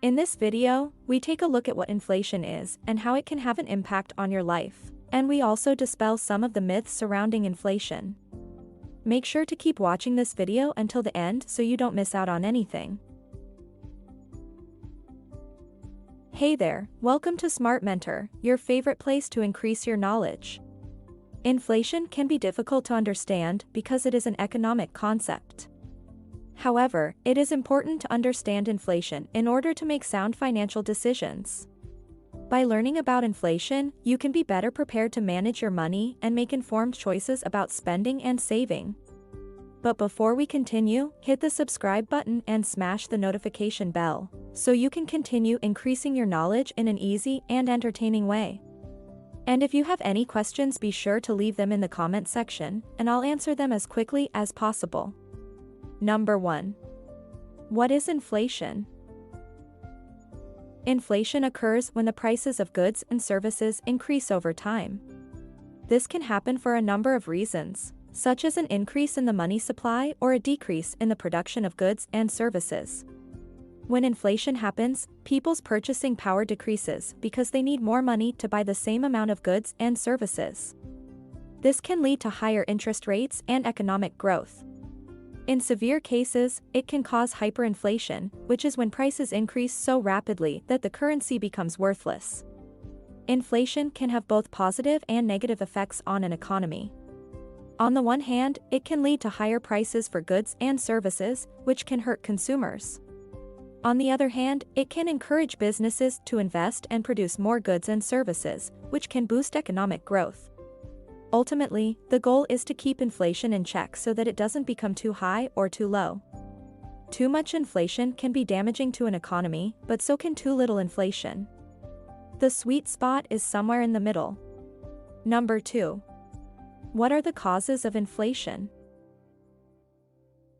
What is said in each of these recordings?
In this video, we take a look at what inflation is and how it can have an impact on your life. And we also dispel some of the myths surrounding inflation. Make sure to keep watching this video until the end so you don't miss out on anything. Hey there, welcome to Smart Mentor, your favorite place to increase your knowledge. Inflation can be difficult to understand because it is an economic concept. However, it is important to understand inflation in order to make sound financial decisions. By learning about inflation, you can be better prepared to manage your money and make informed choices about spending and saving. But before we continue, hit the subscribe button and smash the notification bell, so you can continue increasing your knowledge in an easy and entertaining way. And if you have any questions, be sure to leave them in the comment section, and I'll answer them as quickly as possible. Number 1. What is inflation? Inflation occurs when the prices of goods and services increase over time. This can happen for a number of reasons, such as an increase in the money supply or a decrease in the production of goods and services. When inflation happens, people's purchasing power decreases because they need more money to buy the same amount of goods and services. This can lead to higher interest rates and economic growth. In severe cases, it can cause hyperinflation, which is when prices increase so rapidly that the currency becomes worthless. Inflation can have both positive and negative effects on an economy. On the one hand, it can lead to higher prices for goods and services, which can hurt consumers. On the other hand, it can encourage businesses to invest and produce more goods and services, which can boost economic growth. Ultimately, the goal is to keep inflation in check so that it doesn't become too high or too low. Too much inflation can be damaging to an economy, but so can too little inflation. The sweet spot is somewhere in the middle. Number 2. What are the causes of inflation?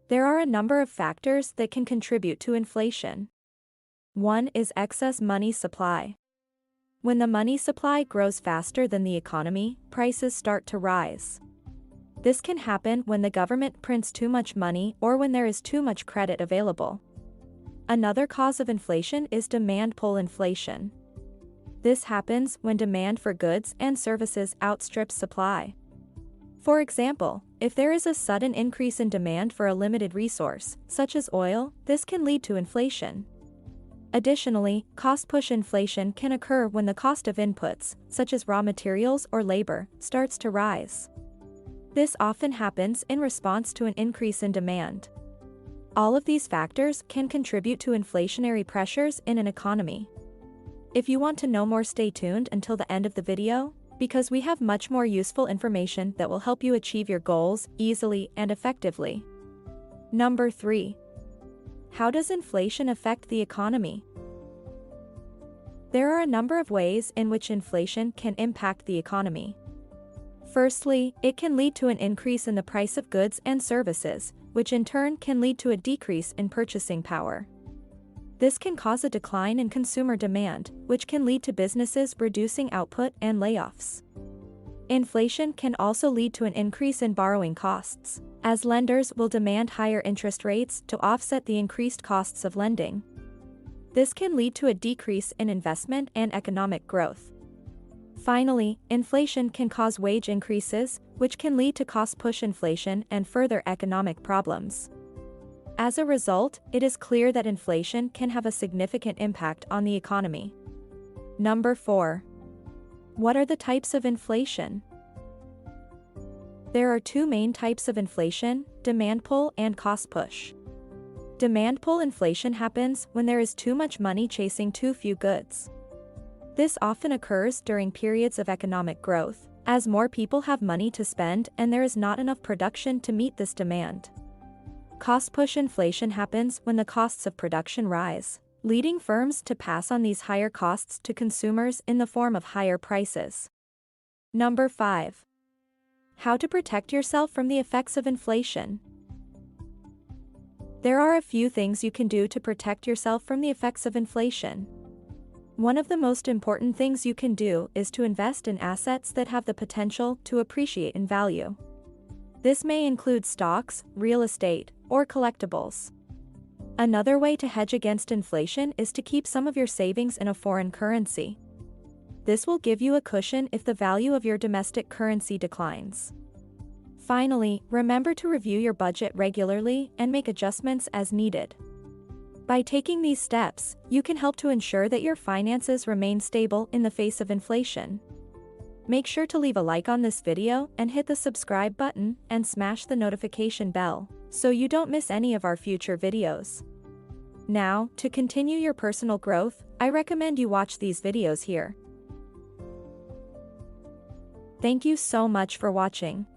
There are a number of factors that can contribute to inflation. One is excess money supply. When the money supply grows faster than the economy, prices start to rise. This can happen when the government prints too much money or when there is too much credit available. Another cause of inflation is demand pull inflation. This happens when demand for goods and services outstrips supply. For example, if there is a sudden increase in demand for a limited resource, such as oil, this can lead to inflation. Additionally, cost-push inflation can occur when the cost of inputs, such as raw materials or labor, starts to rise. This often happens in response to an increase in demand. All of these factors can contribute to inflationary pressures in an economy. If you want to know more, stay tuned until the end of the video, because we have much more useful information that will help you achieve your goals easily and effectively. Number 3. How does inflation affect the economy? There are a number of ways in which inflation can impact the economy. Firstly, it can lead to an increase in the price of goods and services, which in turn can lead to a decrease in purchasing power. This can cause a decline in consumer demand, which can lead to businesses reducing output and layoffs. Inflation can also lead to an increase in borrowing costs, as lenders will demand higher interest rates to offset the increased costs of lending. This can lead to a decrease in investment and economic growth. Finally, inflation can cause wage increases, which can lead to cost-push inflation and further economic problems. As a result, it is clear that inflation can have a significant impact on the economy. Number 4. What are the types of inflation? There are two main types of inflation: demand pull and cost push. Demand pull inflation happens when there is too much money chasing too few goods. This often occurs during periods of economic growth, as more people have money to spend and there is not enough production to meet this demand. Cost push inflation happens when the costs of production rise, leading firms to pass on these higher costs to consumers in the form of higher prices. Number 5. How to protect yourself from the effects of inflation. There are a few things you can do to protect yourself from the effects of inflation. One of the most important things you can do is to invest in assets that have the potential to appreciate in value. This may include stocks, real estate, or collectibles. Another way to hedge against inflation is to keep some of your savings in a foreign currency. This will give you a cushion if the value of your domestic currency declines. Finally, remember to review your budget regularly and make adjustments as needed. By taking these steps, you can help to ensure that your finances remain stable in the face of inflation. Make sure to leave a like on this video and hit the subscribe button and smash the notification bell, so you don't miss any of our future videos. Now, to continue your personal growth, I recommend you watch these videos here. Thank you so much for watching.